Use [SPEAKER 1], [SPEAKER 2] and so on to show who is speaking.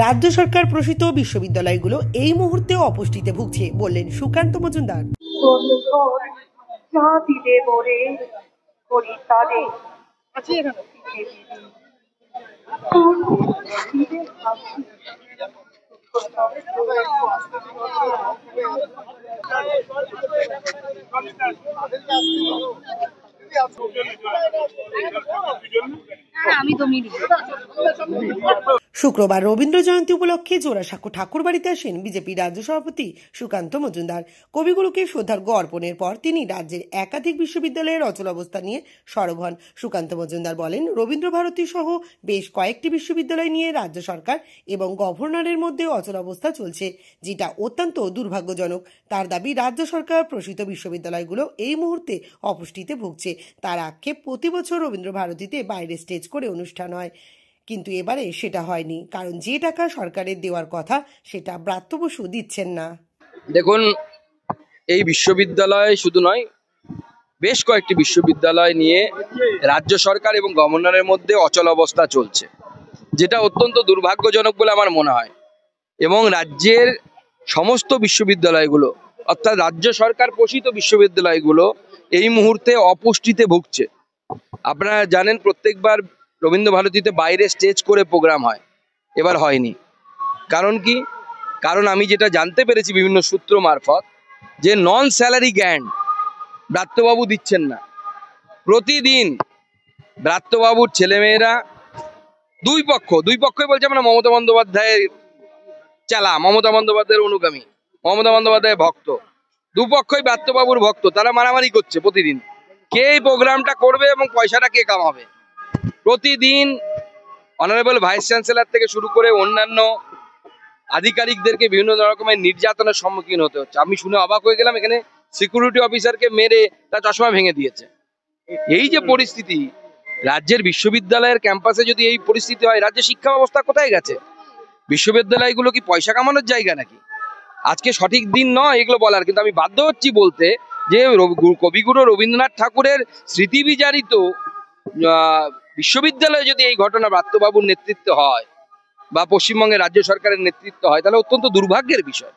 [SPEAKER 1] রাজ্য সরকার প্রসূত বিশ্ববিদ্যালয়গুলো এই মুহূর্তে অপুষ্টিতে ভুগছে বললেন সুকান্ত মজুমদার। শুক্রবার রবীন্দ্র জয়ন্তী উপলক্ষে জোড়াসাঁকো ঠাকুরবাড়িতে আসেন বিজেপি রাজ্য সভাপতি সুকান্ত মজুমদার। কবিগুরুকে শ্রদ্ধার্ঘ্য অর্পণের পর তিনি রাজ্যের একাধিক বিশ্ববিদ্যালয়ের অচলাবস্থা নিয়ে সরব হন। সুকান্ত মজুমদার বলেন, রবীন্দ্রভারতী সহ বেশ কয়েকটি বিশ্ববিদ্যালয় নিয়ে রাজ্য সরকার এবং গভর্নরের মধ্যে অচলাবস্থা চলছে, যেটা অত্যন্ত দুর্ভাগ্যজনক। তার দাবি, রাজ্য সরকার প্রসূত বিশ্ববিদ্যালয়গুলো এই মুহূর্তে অপুষ্টিতে ভুগছে। তার আক্ষেপ, প্রতি বছর রবীন্দ্রভারতীতে বাইরে স্টেজ করে অনুষ্ঠান হয়, কিন্তু এবারে সেটা হয়নি, কারণ যে টাকা সরকারের দেওয়ার কথা সেটা ব্রাত্য বসু দিচ্ছেন না।
[SPEAKER 2] দেখুন, এই বিশ্ববিদ্যালয় শুধু নয়, বেশ কয়েকটি বিশ্ববিদ্যালয় নিয়ে রাজ্য সরকার এবং গভর্নরের মধ্যে অচলাবস্থা চলছে, যেটা অত্যন্ত দুর্ভাগ্যজনক বলে আমার মনে হয়। এবং রাজ্যের সমস্ত বিশ্ববিদ্যালয়গুলো, অর্থাৎ রাজ্য সরকার পোষিত বিশ্ববিদ্যালয়গুলো এই মুহূর্তে অপুষ্টিতে ভুগছে। আপনারা জানেন, প্রত্যেকবার রবীন্দ্রভারতীতে বাইরে স্টেজ করে প্রোগ্রাম হয়, এবার হয়নি। কারণ কি? কারণ আমি যেটা জানতে পেরেছি বিভিন্ন সূত্র মারফত, যে নন স্যালারি গ্র্যান্ট ব্রাত্যবাবু দিচ্ছেন না। প্রতিদিন ব্রাত্যবাবুর ছেলেমেয়েরা দুই পক্ষই বলছে আমরা মমতা বন্দ্যোপাধ্যায়ের চালা, মমতা বন্দ্যোপাধ্যায়ের অনুগামী, মমতা বন্দ্যোপাধ্যায়ের ভক্ত। দুপক্ষই ব্রাত্যবাবুর ভক্ত, তারা মারামারি করছে প্রতিদিন, কে এই প্রোগ্রামটা করবে এবং পয়সাটা কে কামাবে। প্রতিদিন অনারেবল ভাইস চ্যান্সেলর থেকে শুরু করে অন্যান্য আধিকারিকদেরকে বিভিন্ন রকমের নির্যাতনের সম্মুখীন হতে হচ্ছে। আমি শুনে অবাক হয়ে গেলাম, এখানে সিকিউরিটি অফিসারকে মেরে তার চশমা ভেঙে দিয়েছে। এই যে পরিস্থিতি, রাজ্যের বিশ্ববিদ্যালয়ের ক্যাম্পাসে যদি এই পরিস্থিতি হয়, রাজ্যের শিক্ষা ব্যবস্থা কোথায় গেছে? বিশ্ববিদ্যালয়গুলো কি পয়সা কামানোর জায়গা নাকি? আজকে সঠিক দিন নয় এগুলো বলার, কিন্তু আমি বাধ্য হচ্ছি বলতে যে কবিগুরু রবীন্দ্রনাথ ঠাকুরের স্মৃতি বিজারিত বিশ্ববিদ্যালয়ে যদি এই ঘটনা ব্রাত্যবাবুর নেতৃত্বে হয় বা পশ্চিমবঙ্গের রাজ্য সরকারের নেতৃত্ব হয়, তাহলে অত্যন্ত দুর্ভাগ্যের বিষয়।